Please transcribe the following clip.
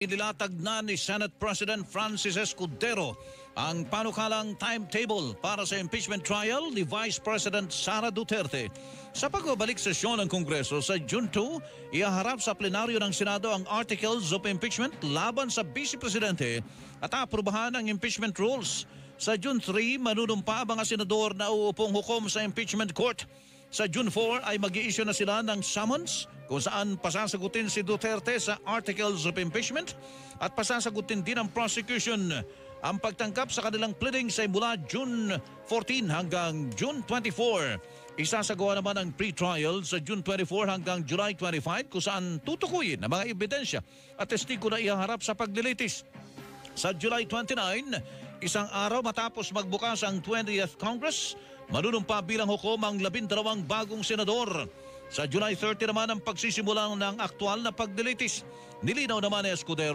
Inilatag na ni Senate President Francis Escudero ang panukalang timetable para sa impeachment trial ni Vice President Sara Duterte. Sa pagbabalik sesyon ng Kongreso sa June 2, ihaharap sa plenaryo ng Senado ang Articles of Impeachment laban sa Vice Presidente at aprubahan ang impeachment rules. Sa June 3, manunumpa ang mga senador na uupong hukom sa impeachment court. Sa June 4 ay mag-i-issue na sila ng summons kung saan pasasagutin si Duterte sa Articles of Impeachment at pasasagutin din ang prosecution ang pagtangkap sa kanilang pleadings ay mula June 14 hanggang June 24. Isasagawa naman ang pre-trial sa June 24 hanggang July 25 kung saan tutukuyin ang mga ebidensya at testigo na ihaharap sa paglilitis. Sa July 29, isang araw matapos magbukas ang 20th Congress, manunumpa bilang hukom ang 12 bagong senador. Sa July 30 naman ang pagsisimula ng aktual na paglilitis. Nilinaw naman ni Escudero